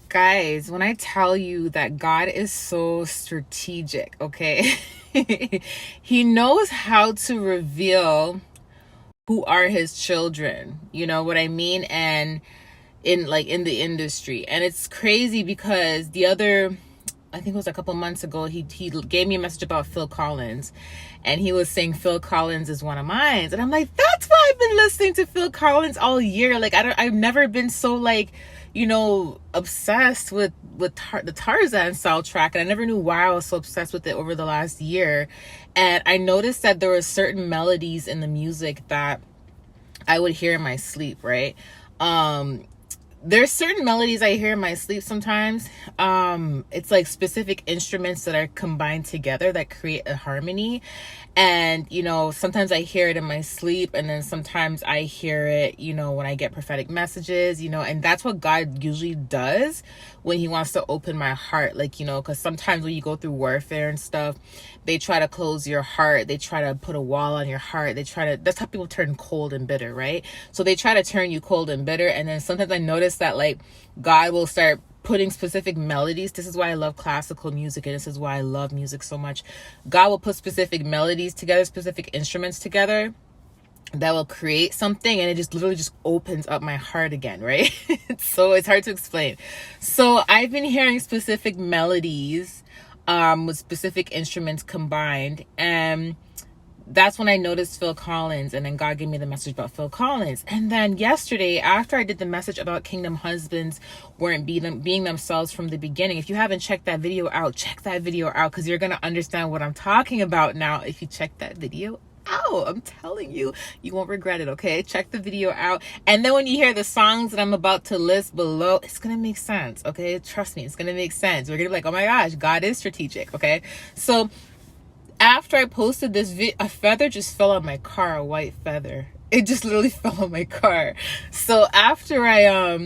Guys, when I tell you that God is so strategic, okay? He knows how to reveal who are his children. You know what I mean? And in the industry. And it's crazy because I think it was a couple months ago, he gave me a message about Phil Collins, and he was saying Phil Collins is one of mine, and I'm like, that's why I've been listening to Phil Collins all year. Like I've never been so like, obsessed with the Tarzan soundtrack, and I never knew why I was so obsessed with it over the last year. And I noticed that there were certain melodies in the music that I would hear in my sleep, right? There's certain melodies I hear in my sleep sometimes. It's like specific instruments that are combined together that create a harmony. And, sometimes I hear it in my sleep, and then sometimes I hear it, when I get prophetic messages, and that's what God usually does when he wants to open my heart. Like, because sometimes when you go through warfare and stuff, they try to close your heart. They try to put a wall on your heart. That's how people turn cold and bitter, right? So they try to turn you cold and bitter. And then sometimes I notice that like God will start putting specific melodies. This is why I love classical music, and this is why I love music so much. God will put specific melodies together, specific instruments together that will create something, and it just literally just opens up my heart again, right? So it's hard to explain. So I've been hearing specific melodies with specific instruments combined, and that's when I noticed Phil Collins, and then God gave me the message about Phil Collins. And then yesterday, after I did the message about kingdom husbands weren't being themselves from the beginning, if you haven't checked that video out, check that video out, because you're going to understand what I'm talking about now if you check that video out. I'm telling you, you won't regret it, okay? Check the video out. And then when you hear the songs that I'm about to list below, it's going to make sense, okay? Trust me, it's going to make sense. We're going to be like, oh my gosh, God is strategic, okay? So after I posted this video, a feather just fell on my car, a white feather. It just literally fell on my car. So after I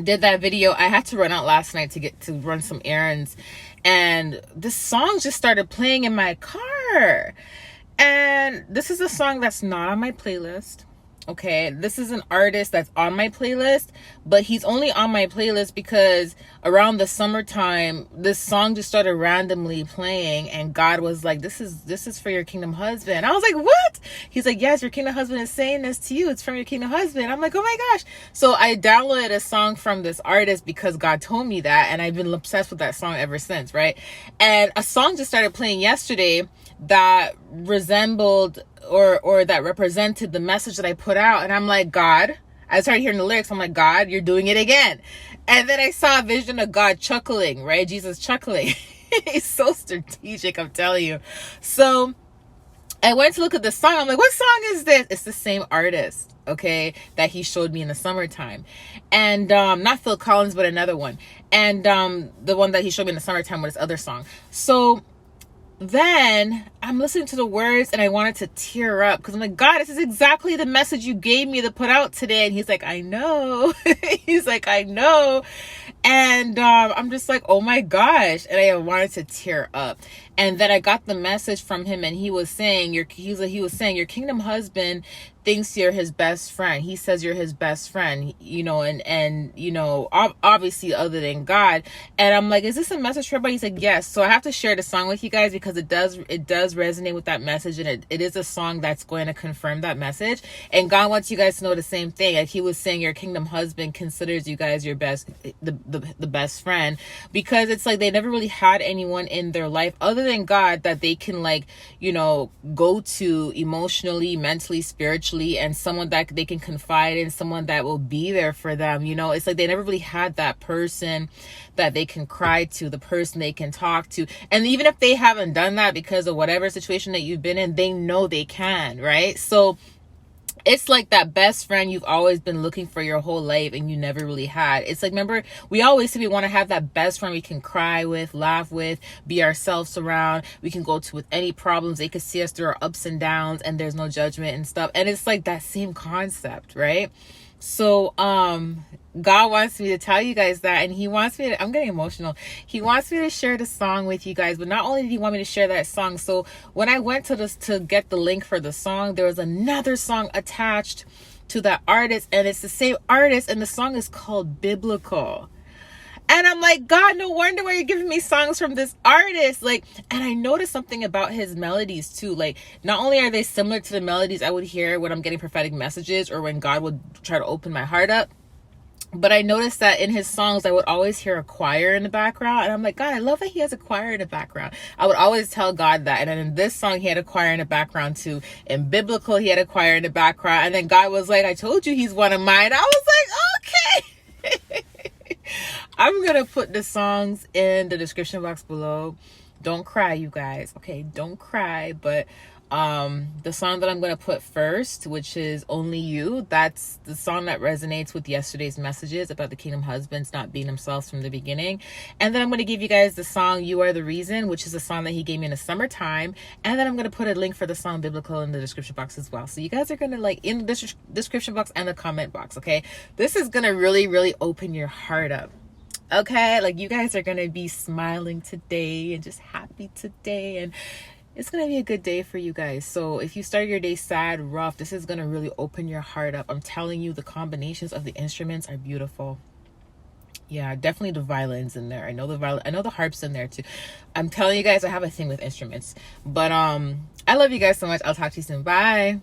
did that video, I had to run out last night to run some errands, and this song just started playing in my car. And this is a song that's not on my playlist. Okay, this is an artist that's on my playlist, but he's only on my playlist because around the summertime, this song just started randomly playing, and God was like, this is for your kingdom husband. I was like, what? He's like, yes, your kingdom husband is saying this to you. It's from your kingdom husband. I'm like, oh my gosh. So I downloaded a song from this artist because God told me that, and I've been obsessed with that song ever since, right? And a song just started playing yesterday that resembled or that represented the message that I put out. And I'm like, God, I started hearing the lyrics. I'm like, God, you're doing it again. And then I saw a vision of God chuckling, right? Jesus chuckling. He's so strategic, I'm telling you. So I went to look at the song. I'm like, what song is this? It's the same artist, okay, that he showed me in the summertime. And not Phil Collins, but another one. And the one that he showed me in the summertime was this other song. So then I'm listening to the words, and I wanted to tear up because I'm like, God, this is exactly the message you gave me to put out today. And he's like, I know. He's like, I know. And I'm just like, oh my gosh. And I wanted to tear up. And then I got the message from him, and he was saying, your kingdom husband thinks you're his best friend. He says you're his best friend, obviously other than God. And I'm like, is this a message for everybody? He's like, yes. So I have to share the song with you guys because it does resonate with that message, and it is a song that's going to confirm that message. And God wants you guys to know the same thing. Like he was saying, your kingdom husband considers you guys your best, the best friend, because it's like they never really had anyone in their life other than God that they can go to emotionally, mentally, spiritually, and someone that they can confide in, someone that will be there for them. It's like they never really had that person that they can cry to, the person they can talk to. And even if they haven't done that because of whatever situation that you've been in, they know they can, right? So it's like that best friend you've always been looking for your whole life and you never really had. It's like, remember, we always say we want to have that best friend we can cry with, laugh with, be ourselves around. We can go to with any problems. They can see us through our ups and downs, and there's no judgment and stuff. And it's like that same concept, right? So God wants me to tell you guys that, and he wants me to, I'm getting emotional. He wants me to share the song with you guys, but not only did he want me to share that song, so when I went to get the link for the song, there was another song attached to that artist, and it's the same artist, and the song is called Biblical. And I'm like, God, no wonder why you're giving me songs from this artist. Like, and I noticed something about his melodies too. Like, not only are they similar to the melodies I would hear when I'm getting prophetic messages or when God would try to open my heart up, but I noticed that in his songs, I would always hear a choir in the background. And I'm like, God, I love that he has a choir in the background. I would always tell God that. And then in this song, he had a choir in the background too. In Biblical, he had a choir in the background. And then God was like, I told you he's one of mine. I was like, okay. I'm going to put the songs in the description box below. Don't cry, you guys. Okay, don't cry. But the song that I'm going to put first, which is Only You, that's the song that resonates with yesterday's messages about the kingdom husbands not being themselves from the beginning. And then I'm going to give you guys the song You Are the Reason, which is a song that he gave me in the summertime. And then I'm going to put a link for the song Biblical in the description box as well. So you guys are going to like in the description box and the comment box. Okay, this is going to really open your heart up. Okay, like you guys are going to be smiling today and just happy today, and it's going to be a good day for you guys. So if you start your day sad, rough, this is going to really open your heart up. I'm telling you, the combinations of the instruments are beautiful. Yeah, definitely the violins in there. I know the harps in there too. I'm telling you guys, I have a thing with instruments. But I love you guys so much. I'll talk to you soon. Bye.